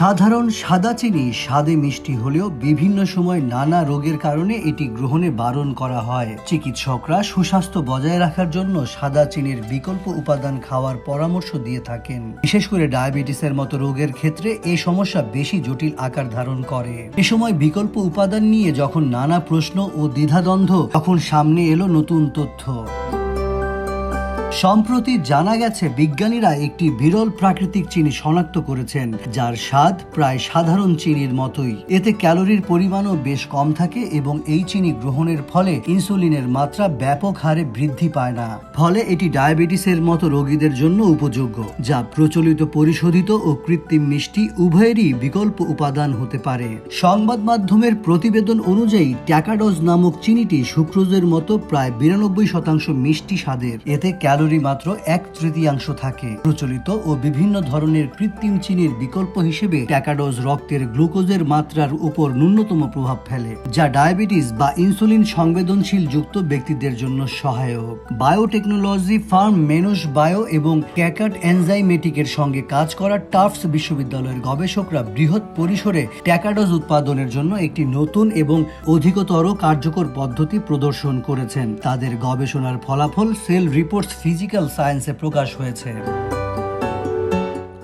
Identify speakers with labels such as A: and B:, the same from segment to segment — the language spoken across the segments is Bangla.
A: সাধারণ সাদা চিনি স্বাদে মিষ্টি হলেও বিভিন্ন সময় নানা রোগের কারণে এটি গ্রহণে বারণ করা হয়। চিকিৎসকরা সুস্বাস্থ্য বজায় রাখার জন্য সাদা চিনির বিকল্প উপাদান খাওয়ার পরামর্শ দিয়ে থাকেন। বিশেষ করে ডায়াবেটিসের মতো রোগের ক্ষেত্রে এই সমস্যা বেশি জটিল আকার ধারণ করে। এ সময় বিকল্প উপাদান নিয়ে যখন নানা প্রশ্ন ও দ্বিধাদ্বন্দ্ব, তখন সামনে এলো নতুন তথ্য। সম্প্রতি জানা গেছে বিজ্ঞানীরা একটি বিরল প্রাকৃতিক চিনি শনাক্ত করেছেন, যার স্বাদ প্রায় সাধারণ চিনির মতোই। এতে ক্যালোরির পরিমাণও বেশ কম থাকে এবং এই চিনি গ্রহণের ফলে ইনসুলিনের মাত্রা ব্যাপক হারে বৃদ্ধি পায় না। ফলে এটি ডায়াবেটিসের মতো রোগীদের জন্য উপযোগ্য, যা প্রচলিত পরিশোধিত ও কৃত্রিম মিষ্টি উভয়েরই বিকল্প উপাদান হতে পারে। সংবাদ মাধ্যমের প্রতিবেদন অনুযায়ী ট্যাকাডোজ নামক চিনিটি সুক্রোজের মতো প্রায় 92% মিষ্টি স্বাদের। এতে ক্যালোরি মাত্র 1/3 থাকে। প্রচলিত ও বিভিন্ন ধরনের কৃত্রিম চিনির বিকল্প হিসেবে ট্যাকাডোজ রক্তের গ্লুকোজের মাত্রার উপর ন্যূনতম প্রভাব ফেলে, যা ডায়াবেটিস বা ইনসুলিন সংবেদনশীল যুক্ত ব্যক্তিদের জন্য সহায়ক। বায়োটেকনোলজি ফার্ম মেনুস বায়ো এবং ক্যাকাট এনজাইমেটিকের সঙ্গে কাজ করা টাফটস বিশ্ববিদ্যালয়ের গবেষকরা বৃহৎ পরিসরে ট্যাকাডোজ উৎপাদনের জন্য একটি নতুন এবং অধিকতর কার্যকর পদ্ধতি প্রদর্শন করেছেন। তাদের গবেষণার ফলাফল সেল রিপোর্টস ফিজিক্যাল সায়েন্সে প্রকাশ হয়েছে।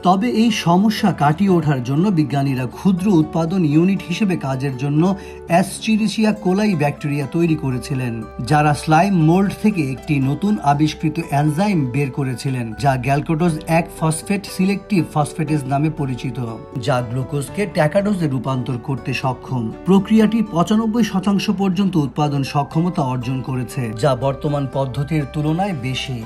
A: তবে এই সমস্যা কাটিয়ে ওঠার জন্য বিজ্ঞানীরা ক্ষুদ্র উৎপাদন ইউনিট হিসেবে কাজের জন্য অ্যাসচেরিচিয়া কোলাই ব্যাকটেরিয়া তৈরি করেছিলেন, যারা স্লাইম মোল্ড থেকে একটি নতুন আবিষ্কৃত এনজাইম বের করেছিলেন, যা গ্যালকোডোজ 1-ফসফেট সিলেক্টিভ ফসফেটেজ নামে পরিচিত, যা গ্লুকোজকে ট্যাকাডোজে রূপান্তর করতে সক্ষম। প্রক্রিয়াটি 95% পর্যন্ত উৎপাদন সক্ষমতা অর্জন করেছে, যা বর্তমান পদ্ধতির তুলনায় বেশি।